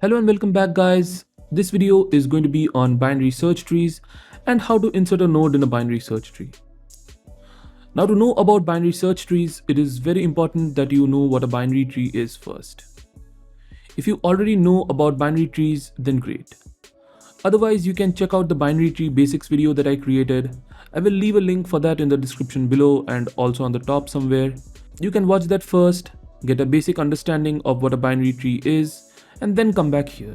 Hello and welcome back, guys. This video is going to be on binary search trees and how to insert a node in a binary search tree. Now, to know about binary search trees, it is very important that you know what a binary tree is first. If you already know about binary trees, then great. Otherwise, you can check out the binary tree basics video that I created. I will leave a link for that in the description below and also on the top somewhere. You can watch that first, get a basic understanding of what a binary tree is, and then come back here.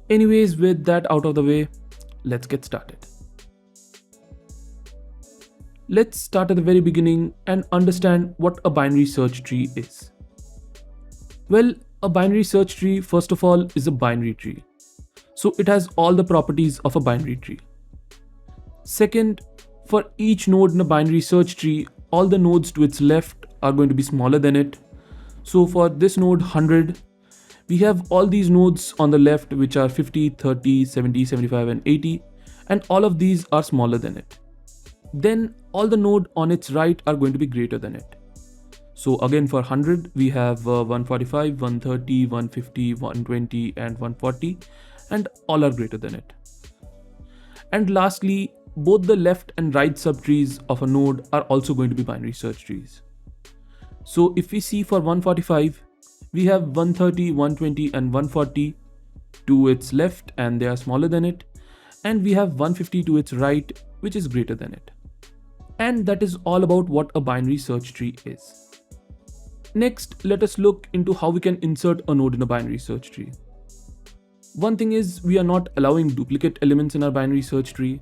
Anyways, with that out of the way, let's get started. Let's start at the very beginning and understand what a binary search tree is. Well, a binary search tree, first of all, is a binary tree. So it has all the properties of a binary tree. Second, for each node in a binary search tree, all the nodes to its left are going to be smaller than it. So for this node 100, we have all these nodes on the left which are 50, 30, 70, 75 and 80, and all of these are smaller than it. Then all the node on its right are going to be greater than it. So again for 100 we have 145, 130, 150, 120 and 140, and all are greater than it. And lastly, both the left and right subtrees of a node are also going to be binary search trees. So if we see for 145, we have 130, 120 and 140 to its left and they are smaller than it, and we have 150 to its right which is greater than it. And that is all about what a binary search tree is. Next, let us look into how we can insert a node in a binary search tree. One thing is, we are not allowing duplicate elements in our binary search tree.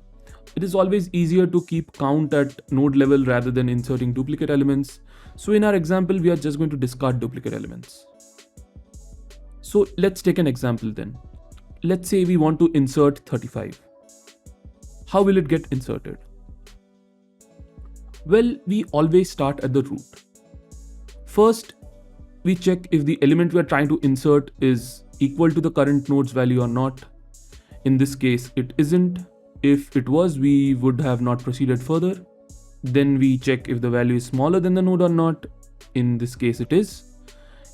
It is always easier to keep count at node level rather than inserting duplicate elements. So in our example, we are just going to discard duplicate elements. So let's take an example then. Let's say we want to insert 35. How will it get inserted? Well, we always start at the root. First, we check if the element we are trying to insert is equal to the current node's value or not. In this case, it isn't. If it was, we would have not proceeded further. Then we check if the value is smaller than the node or not. In this case, it is.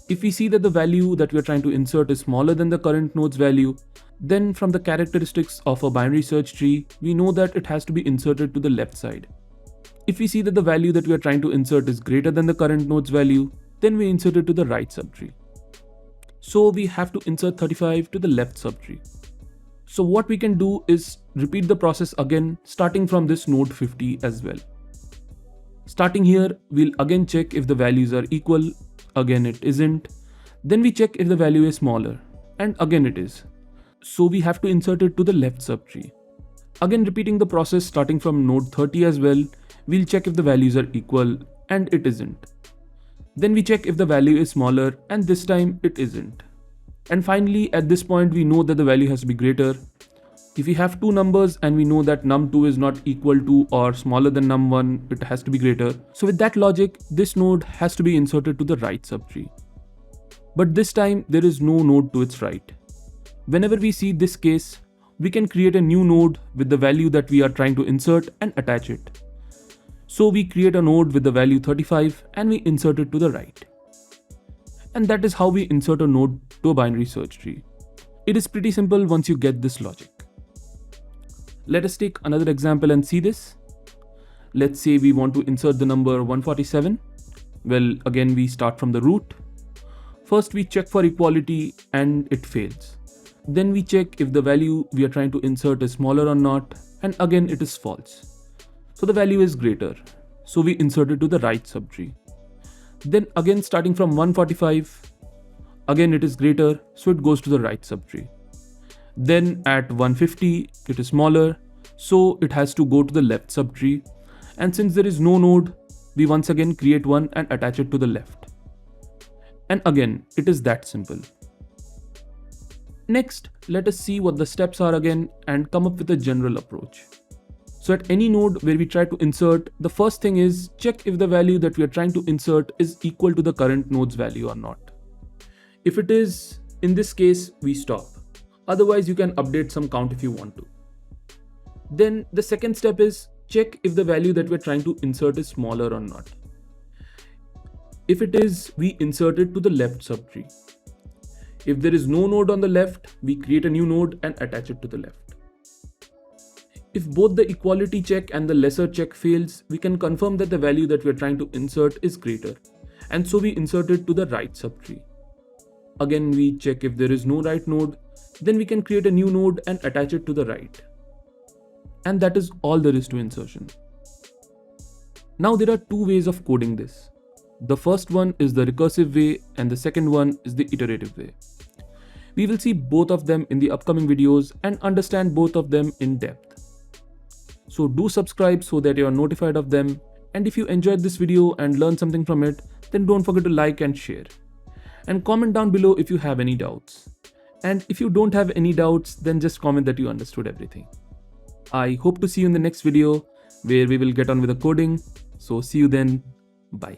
If we see that the value that we are trying to insert is smaller than the current node's value, then from the characteristics of a binary search tree, we know that it has to be inserted to the left side. If we see that the value that we are trying to insert is greater than the current node's value, then we insert it to the right subtree. So we have to insert 35 to the left subtree. So what we can do is repeat the process again, starting from this node 50 as well. Starting here, we'll again check if the values are equal. Again, it isn't. Then we check if the value is smaller, and again it is. So we have to insert it to the left subtree. Again, repeating the process starting from node 30 as well, we'll check if the values are equal, and it isn't. Then we check if the value is smaller, and this time it isn't. And finally, at this point, we know that the value has to be greater. If we have two numbers and we know that num2 is not equal to or smaller than num1, it has to be greater. So with that logic, this node has to be inserted to the right subtree. But this time, there is no node to its right. Whenever we see this case, we can create a new node with the value that we are trying to insert and attach it. So we create a node with the value 35 and we insert it to the right. And that is how we insert a node to a binary search tree. It is pretty simple once you get this logic. Let us take another example and see this. Let's say we want to insert the number 147. Well, again, we start from the root. First, we check for equality and it fails. Then we check if the value we are trying to insert is smaller or not, and again it is false. So the value is greater. So we insert it to the right subtree. Then again, starting from 145, again it is greater, so it goes to the right subtree. Then at 150, it is smaller, so it has to go to the left subtree. And since there is no node, we once again create one and attach it to the left. And again, it is that simple. Next, let us see what the steps are again and come up with a general approach. So at any node where we try to insert, the first thing is check if the value that we are trying to insert is equal to the current node's value or not. If it is, in this case, we stop. Otherwise, you can update some count if you want to. Then the second step is check if the value that we're trying to insert is smaller or not. If it is, we insert it to the left subtree. If there is no node on the left, we create a new node and attach it to the left. If both the equality check and the lesser check fails, we can confirm that the value that we are trying to insert is greater, and so we insert it to the right subtree. Again, we check if there is no right node, then we can create a new node and attach it to the right. And that is all there is to insertion. Now there are two ways of coding this. The first one is the recursive way and the second one is the iterative way. We will see both of them in the upcoming videos and understand both of them in depth. So do subscribe so that you are notified of them, and if you enjoyed this video and learned something from it, then don't forget to like and share. And comment down below if you have any doubts. And if you don't have any doubts, then just comment that you understood everything. I hope to see you in the next video where we will get on with the coding. So see you then. Bye.